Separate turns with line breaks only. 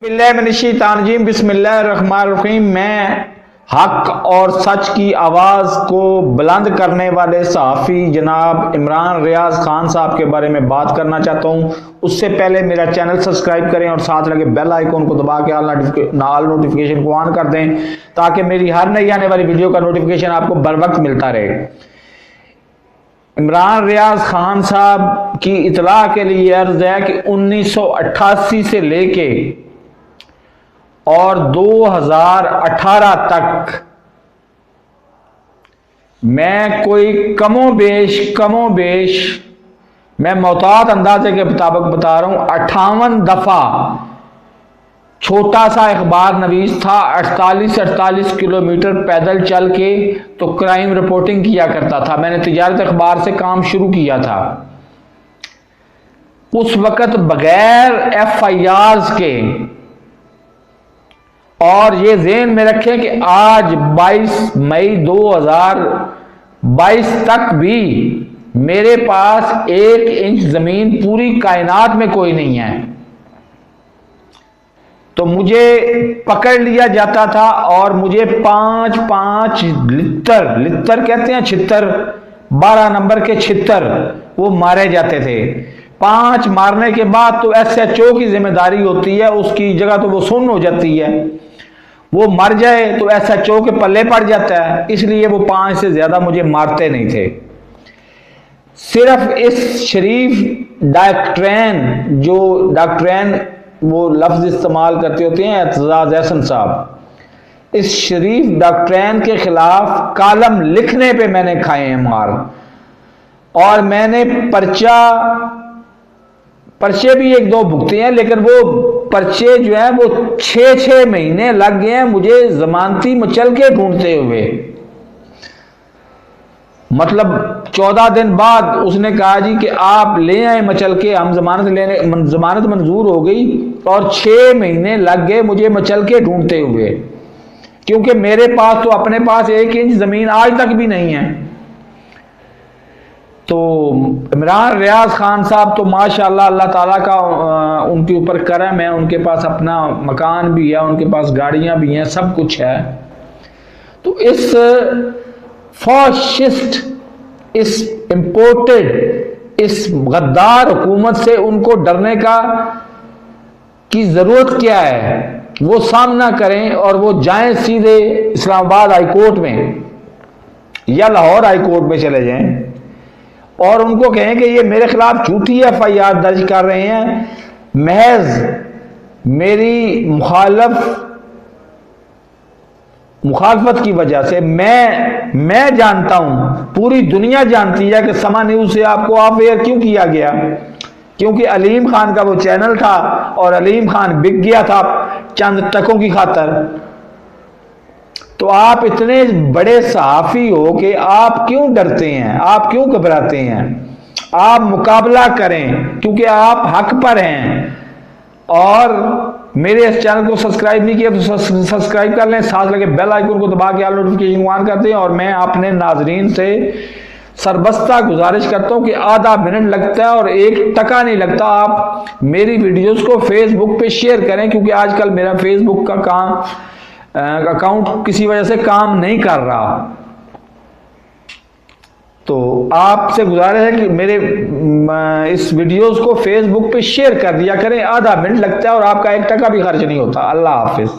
बिस्मिल्लाहिर्रहमानिर्रहीम। मैं हक और सच की आवाज़ को बुलंद करने वाले सहाफ़ी जनाब इमरान रियाज खान साहब के बारे में बात करना चाहता हूं। उससे पहले मेरा चैनल सब्सक्राइब करें और साथ लगे बेल आइकॉन को दबा के ऑल नोटिफिकेशन को ऑन कर दें ताकि मेरी हर नई आने वाली वीडियो का नोटिफिकेशन आपको बर वक्त मिलता रहे। इमरान रियाज खान साहब की इतला के लिए अर्ज है कि 1988 से लेके और 2018 तक मैं कोई कमो बेश मैं मोहतात अंदाजे के मुताबिक बता रहा हूं 58 दफा छोटा सा अखबार नवीस था। 48 किलोमीटर पैदल चल के तो क्राइम रिपोर्टिंग किया करता था। मैंने तिजारत अखबार से काम शुरू किया था। उस वक्त बगैर FIRs के, और ये ज़हन में रखें कि आज 22 मई 2022 तक भी मेरे पास 1 इंच जमीन पूरी कायनात में कोई नहीं है। तो मुझे पकड़ लिया जाता था और मुझे 5 लित्तर कहते हैं, छित्तर, 12 नंबर के छित्तर वो मारे जाते थे। 5 मारने के बाद तो SHO की जिम्मेदारी होती है, उसकी जगह तो वो सुन्न हो जाती है। वो मर जाए तो SHO के पल्ले पड़ जाता है, इसलिए वो 5 से ज्यादा मुझे मारते नहीं थे। सिर्फ इस शरीफ डॉक्ट्रेन वो लफ्ज इस्तेमाल करते होते हैं एतजाज एहसन साहब, इस शरीफ डॉक्ट्रेन के खिलाफ कालम लिखने पे मैंने खाए हैं मार। और मैंने पर्चे भी 1-2 भुगते हैं, लेकिन वो पर्चे जो है वो 6 महीने लग गए हैं मुझे जमानती मचल के ढूंढते हुए। मतलब 14 दिन बाद उसने कहा जी कि आप ले आए मचल के, हम जमानत मंजूर हो गई, और 6 महीने लग गए मुझे मचल के ढूंढते हुए, क्योंकि मेरे पास तो अपने पास 1 इंच जमीन आज तक भी नहीं है। तो इमरान रियाज खान साहब तो माशाल्लाह अल्लाह ताला का उनके ऊपर करम है, उनके पास अपना मकान भी है, उनके पास गाड़ियां भी हैं, सब कुछ है। तो इस फाशिस्ट, इस इंपोर्टेड, इस गद्दार हुकूमत से उनको डरने की जरूरत क्या है? वो सामना करें और वो जाएं सीधे इस्लामाबाद हाईकोर्ट में या लाहौर हाईकोर्ट में चले जाएं और उनको कहें कि ये मेरे खिलाफ झूठी FIR दर्ज कर रहे हैं, महज मेरी मुखालफत की वजह से। मैं जानता हूं, पूरी दुनिया जानती है कि समा न्यूज से आपको ऑफ एयर क्यों किया गया, क्योंकि अलीम खान का वो चैनल था और अलीम खान बिक गया था चंद टकों की खातर। तो आप इतने बड़े सहाफी हो कि आप क्यों डरते हैं, आप क्यों घबराते हैं? आप मुकाबला करें, क्योंकि आप हक पर हैं। और मेरे इस चैनल को सब्सक्राइब नहीं किया तो सब्सक्राइब कर लें, साथ लगे बेल आइकन को दबा के ऑल नोटिफिकेशन ऑन कर दें। और मैं अपने नाजरीन से सरबस्ता गुजारिश करता हूं कि आधा मिनट लगता है और 1 टका नहीं लगता, आप मेरी वीडियोस को फेसबुक पे शेयर करें, क्योंकि आजकल मेरा फेसबुक का अकाउंट किसी वजह से काम नहीं कर रहा। तो आपसे गुजारिश है कि मेरे इस वीडियोस को फेसबुक पे शेयर कर दिया करें। आधा मिनट लगता है और आपका 1 टका भी खर्च नहीं होता। अल्लाह हाफिज।